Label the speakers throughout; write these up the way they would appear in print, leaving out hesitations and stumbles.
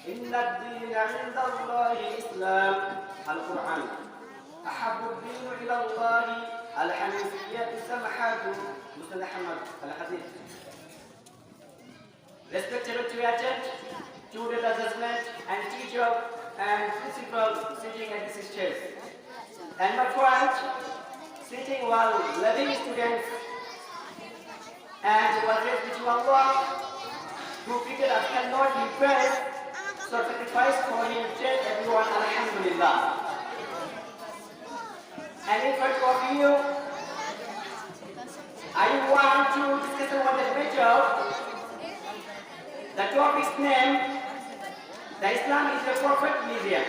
Speaker 1: إن الدين عند الله الإسلام القرآن أحب الدين إلى الله الحنيفية سمحة مسند أحمد الحديث. Respected to attend to the judgment and teacher and principal sitting at this stage. And my friend sitting while loving students and was raised to Allah who figured that cannot be praised, so sacrifice for him, tell everyone Alhamdulillah. And in front of you, I want to discuss about the matter. The topic's name, the Islam is the perfect religion.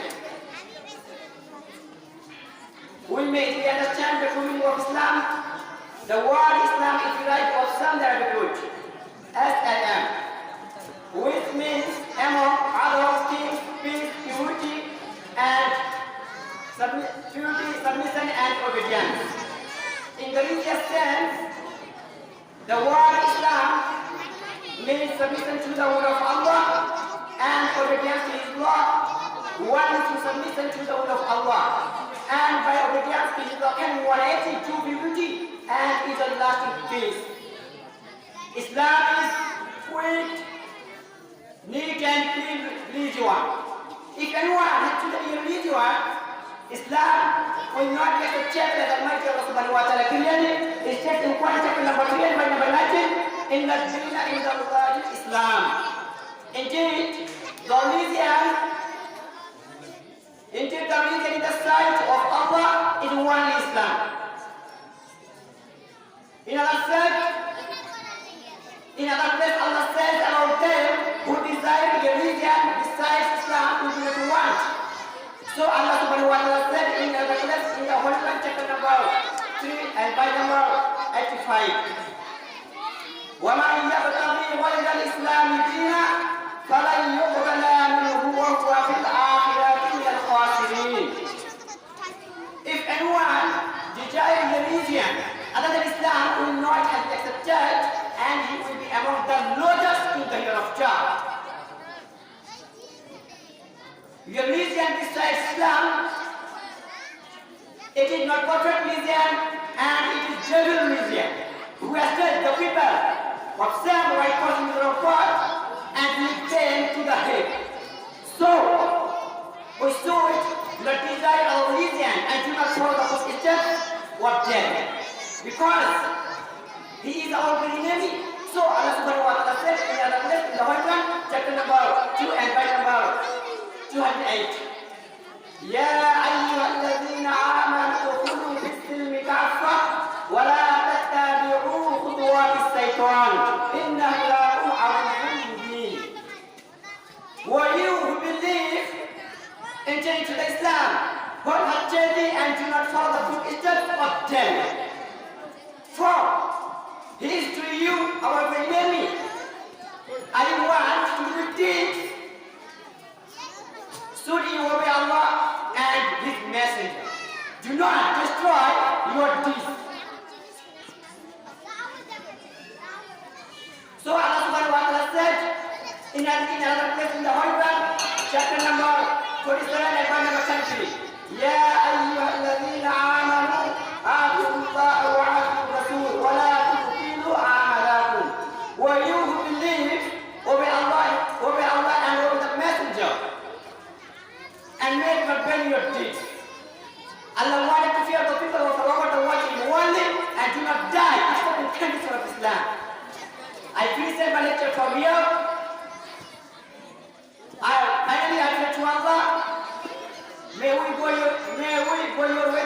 Speaker 1: We may understand the meaning of Islam. The word Islam is derived of some Arabic root, S-L-M, which means among other things, peace, purity, and submission and obedience. In the religious sense, the word Islam means submission to the word of Allah and obedience to His law. One is to submission to the word of Allah, and by obedience to His law can morality, true beauty, and everlasting peace. Islam is quick, neat and clean religion. If anyone has to the religion, Islam will not get a check that Almighty Allah subhanahu wa ta'ala clearly is stated in Quran chapter number 3 and by number 19 in the Dina in the Islam. Indeed, the religion in the sight of Allah is one Islam. In other place, Allah says about them who desire a religion besides Islam who do not want. So Allah subhanahu wa ta'ala said in other place in the Holy Quran chapter number 3 and by number 85. وَمَنْ يَبْتَغِي غَيْرَ الْإِسْلَامِ دِينًا فَلَنْ يُقْبَلَ مِنْهُ وَهُوَ فِي الْآخِرَةِ مِنَ الْخَاسِرِينَ. If anyone desires a religion other than Islam will not have accepted, and he will be among the losers in the hereafter. Your religion besides Islam, it is not perfect religion and it is devil religion. Who has led the people of some right person of God and lead them to the hell. So, we saw it, not desire our religion and do not follow the first step of death. Because he is our enemy. So Allah subhanahu wa ta'ala said in another place in the Holy Quran, chapter number 2 and by number 208. Ya ayyuhalladhina amanu khudhu bis-silmi kaffa wa la tattabi'u khutuwatis shaytan innahu lakum aduwwun mubin. Were you who believe enter into the Islam wholeheartedly and do not follow the footsteps of them? For he is to you our enemy. I want to repeat, should you obey Allah and His Messenger, do not destroy your deeds. So Allah subhanahu wa ta'ala said in another place in the Holy Quran, chapter number 47 and verse number 23. Ya ayyuhalladhina amanu atiullaha wa atiur rasul wa la tubtilu a'malakum. Were you who believe, obey Allah and obey the Messenger and make not bend your deeds. Allah wanted to fear the people of Allah to watch Him only and do not die except in condition of Islam. I present my lecture from here. I finally pray to Allah, may we go your way